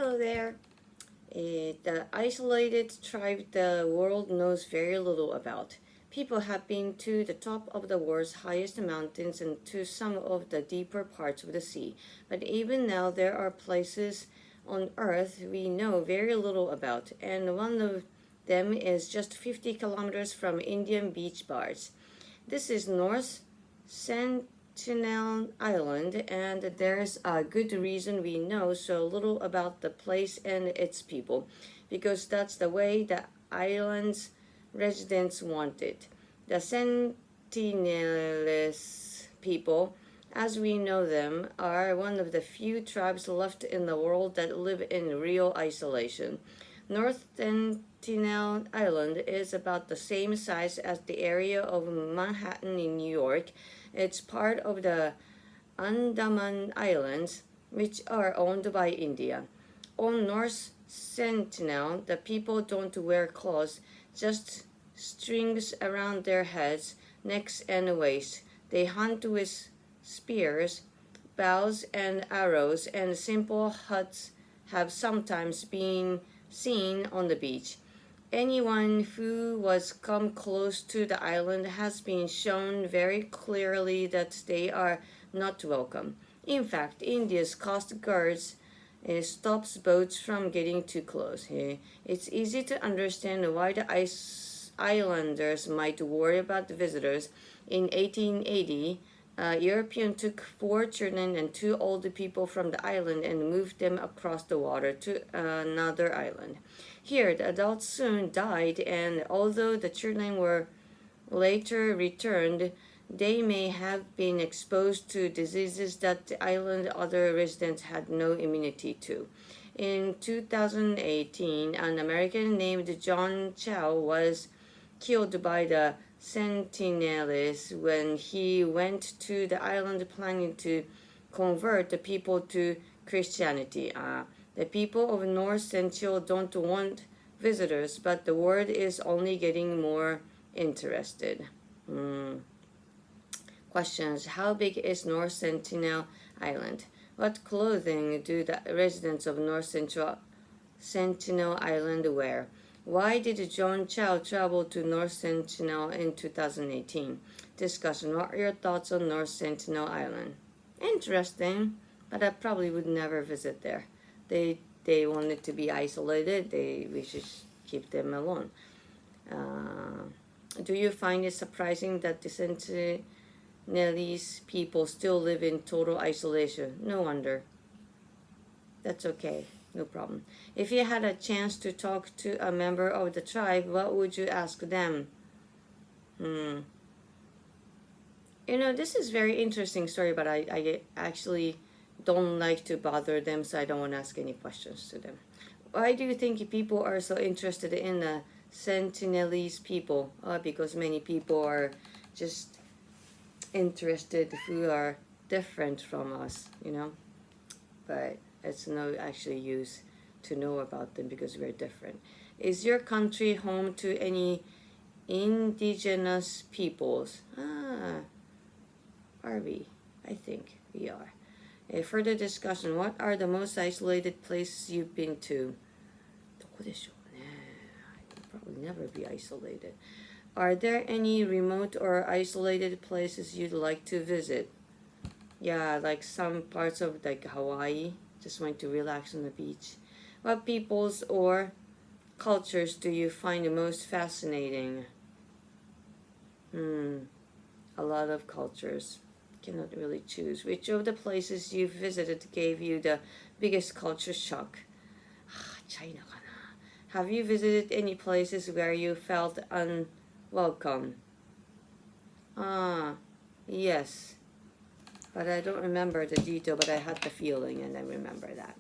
Hello there. The isolated tribe the world knows very little about. People have been to the top of the world's highest mountains and to some of the deeper parts of the sea. But even now, there are places on Earth we know very little about, and one of them is just 50 kilometers from Indian beach bars. This is North Sentinel Island, and there's a good reason we know so little about the place and its people, because that's the way the island's residents want it. The Sentinelese people, as we know them, are one of the few tribes left in the world that live in real isolation. North Sentinel Island is about the same size as the area of Manhattan in New York. It's part of the Andaman Islands, which are owned by India. On North Sentinel, the people don't wear clothes, just strings around their heads, necks, and waist. They hunt with spears, bows, and arrows, and simple huts have sometimes been seen on the beach. Anyone who was come close to the island has been shown very clearly that they are not welcome. In fact, India's coast guards stops boats from getting too close. It's easy to understand why the islanders might worry about the visitors. In 1880, a European took 4 children and 2 old people from the island and moved them across the water to another island. Here, the adults soon died, and although the children were later returned, they may have been exposed to diseases that the island other residents had no immunity to. In 2018, an American named John Chow was killed by the Sentinels when he went to the island planning to convert the people to Christianity. The people of North Sentinel don't want visitors, but the world is only getting more interested. Questions. How big is North Sentinel Island? What clothing do the residents of North Sentinel Island wear? Why did John Chow travel to North Sentinel in 2018? Discussion. What are your thoughts on North Sentinel Island? Interesting, but I probably would never visit there. They wanted to be isolated. We should keep them alone. Do you find it surprising that the Sentinelese people still live in total isolation? No wonder. That's okay. No problem. If you had a chance to talk to a member of the tribe, what would you ask them? This is very interesting story, but I actually don't like to bother them, so I don't want to ask any questions to them. Why do you think people are so interested in the Sentinelese people? Because many people are just interested who are different from us, But it's no actually use to know about them because we're different. Is your country home to any indigenous peoples? Are we? I think we are. A further discussion. What are the most isolated places you've been to? どこでしょうね? I'd probably never be isolated. Are there any remote or isolated places you'd like to visit? Yeah, like some parts of like Hawaii. Just want to relax on the beach. What peoples or cultures do you find the most fascinating? A lot of cultures. Cannot really choose. Which of the places you've visited gave you the biggest culture shock? China かな. Have you visited any places where you felt unwelcome? Yes. But I don't remember the detail, but I had the feeling and I remember that.